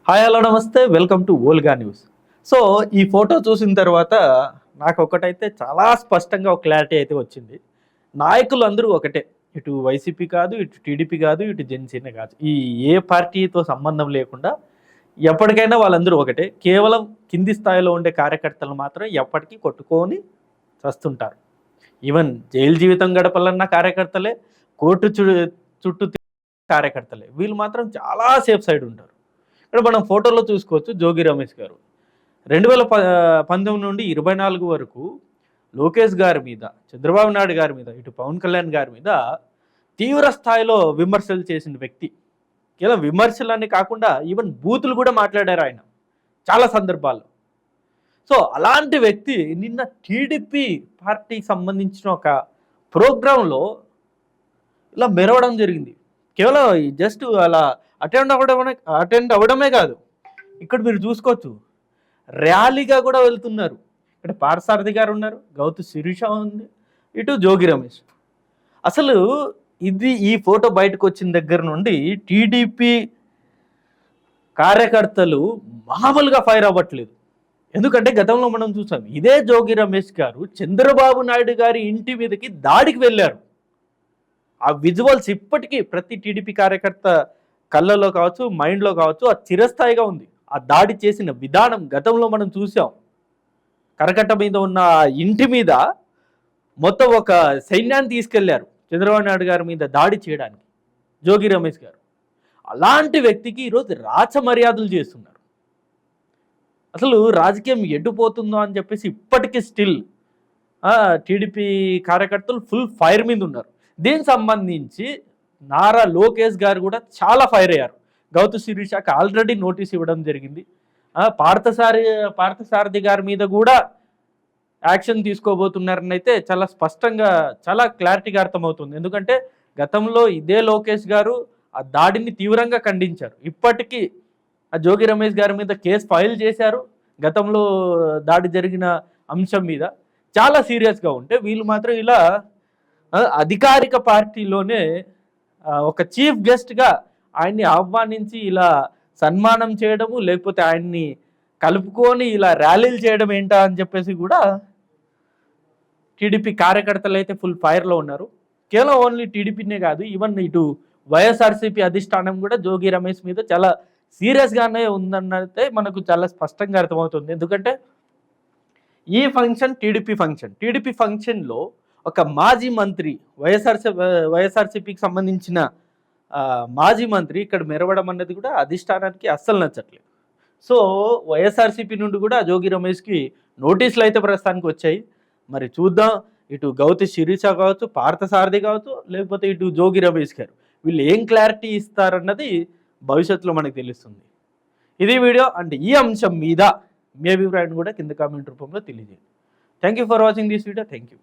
Hi hello నమస్తే welcome to Olga news. So ఈ photo చూసిన తర్వాత నాకు ఒకటైతే చాలా స్పష్టంగా ఒక క్లారిటీ అయితే వచ్చింది. నాయకులు అందరూ ఒకటే, ఇటు వైసీపీ కాదు, ఇటు టీడీపీ కాదు, ఇటు జనసేన కాదు, ఈ ఏ పార్టీతో సంబంధం లేకుండా ఎప్పటికైనా వాళ్ళందరూ ఒకటే. కేవలం కింది స్థాయిలో ఉండే కార్యకర్తలు మాత్రం ఎప్పటికీ కొట్టుకొని చస్తుంటారు. ఈవెన్ జైలు జీవితం గడపాలన్న కార్యకర్తలే, కోర్టు చుట్టూ కార్యకర్తలే. వీళ్ళు మాత్రం చాలా సేఫ్ సైడ్ ఉంటారు. ఇక్కడ మనం ఫోటోలో చూసుకోవచ్చు. జోగి రమేష్ గారు 2019 నుండి 24 వరకు లోకేష్ గారి మీద, చంద్రబాబు నాయుడు గారి మీద, ఇటు పవన్ కళ్యాణ్ గారి మీద తీవ్ర స్థాయిలో విమర్శలు చేసిన వ్యక్తి. కేవలం విమర్శలన్నీ కాకుండా ఈవెన్ బూతులు కూడా మాట్లాడారు ఆయన చాలా సందర్భాల్లో. సో అలాంటి వ్యక్తి నిన్న టీడీపీ పార్టీకి సంబంధించిన ఒక ప్రోగ్రాంలో ఇలా మెరవడం జరిగింది. కేవలం జస్ట్ అలా అటెండ్ అవ్వడమే కాదు, ఇక్కడ మీరు చూసుకోవచ్చు ర్యాలీగా కూడా వెళ్తున్నారు. ఇక్కడ పార్థసారథి గారు ఉన్నారు, గౌతు శిరీష ఉంది, ఇటు జోగి రమేష్. అసలు ఈ ఫోటో బయటకు వచ్చిన దగ్గర నుండి టీడీపీ కార్యకర్తలు మామూలుగా ఫైర్ అవ్వట్లేదు. ఎందుకంటే గతంలో మనం చూసాం, ఇదే జోగి రమేష్ గారు చంద్రబాబు నాయుడు గారి ఇంటి మీదకి దాడికి వెళ్ళారు. ఆ విజువల్స్ ఇప్పటికీ ప్రతి టీడీపీ కార్యకర్త కళ్ళలో కావచ్చు, మైండ్లో కావచ్చు, ఆ చిరస్థాయిగా ఉంది. ఆ దాడి చేసిన విధానం గతంలో మనం చూసాం. కరకట్ట మీద ఉన్న ఇంటి మీద మొత్తం ఒక సైన్యాన్ని తీసుకెళ్లారు చంద్రబాబు నాయుడు గారి మీద దాడి చేయడానికి జోగి రమేష్ గారు. అలాంటి వ్యక్తికి ఈరోజు రాచ మర్యాదలు చేస్తున్నారు. అసలు రాజకీయం ఎడ్డుపోతుందో అని చెప్పేసి ఇప్పటికీ స్టిల్ టీడీపీ కార్యకర్తలు ఫుల్ ఫైర్ మీద ఉన్నారు. దీనికి సంబంధించి నారా లోకేష్ గారు కూడా చాలా ఫైర్ అయ్యారు. గౌతు శిరీషకి ఆల్రెడీ నోటీస్ ఇవ్వడం జరిగింది. పార్థసారథి గారి మీద కూడా యాక్షన్ తీసుకోబోతున్నారని అయితే చాలా స్పష్టంగా, చాలా క్లారిటీగా అర్థమవుతుంది. ఎందుకంటే గతంలో ఇదే లోకేష్ గారు ఆ దాడిని తీవ్రంగా ఖండించారు. ఇప్పటికీ ఆ జోగి రమేష్ గారి మీద కేసు ఫైల్ చేశారు. గతంలో దాడి జరిగిన అంశం మీద చాలా సీరియస్గా ఉంటే వీళ్ళు మాత్రం ఇలా అధికారిక పార్టీలోనే ఒక చీఫ్ గెస్ట్గా ఆయన్ని ఆహ్వానించి ఇలా సన్మానం చేయడము, లేకపోతే ఆయన్ని కలుపుకొని ఇలా ర్యాలీలు చేయడం ఏంటా అని చెప్పేసి కూడా టీడీపీ కార్యకర్తలు అయితే ఫుల్ ఫైర్లో ఉన్నారు. కేవలం ఓన్లీ టీడీపీనే కాదు, ఈవెన్ ఇటు వైఎస్ఆర్సీపీ అధిష్టానం కూడా జోగి రమేష్ మీద చాలా సీరియస్గానే ఉందన్నైతే మనకు చాలా స్పష్టంగా అర్థమవుతుంది. ఎందుకంటే ఈ ఫంక్షన్ టీడీపీ ఫంక్షన్లో ఒక మాజీ మంత్రి, వైఎస్ఆర్సీపీకి సంబంధించిన మాజీ మంత్రి ఇక్కడ మెరవడం అన్నది కూడా అధిష్టానానికి అస్సలు నచ్చట్లేదు. సో వైఎస్ఆర్సీపీ నుండి కూడా జోగి రమేష్కి నోటీసులు అయితే ప్రస్తుతానికి వచ్చాయి. మరి చూద్దాం, ఇటు గౌతి శిరీష కావచ్చు, పార్థసారథి కావచ్చు, లేకపోతే ఇటు జోగి రమేష్ గారు వీళ్ళు ఏం క్లారిటీ ఇస్తారన్నది భవిష్యత్తులో మనకు తెలుస్తుంది. ఇది వీడియో. అంటే ఈ అంశం మీద మీ అభిప్రాయం కూడా కింద కామెంట్ రూపంలో తెలియజేయండి. Thank you for watching this video. Thank you.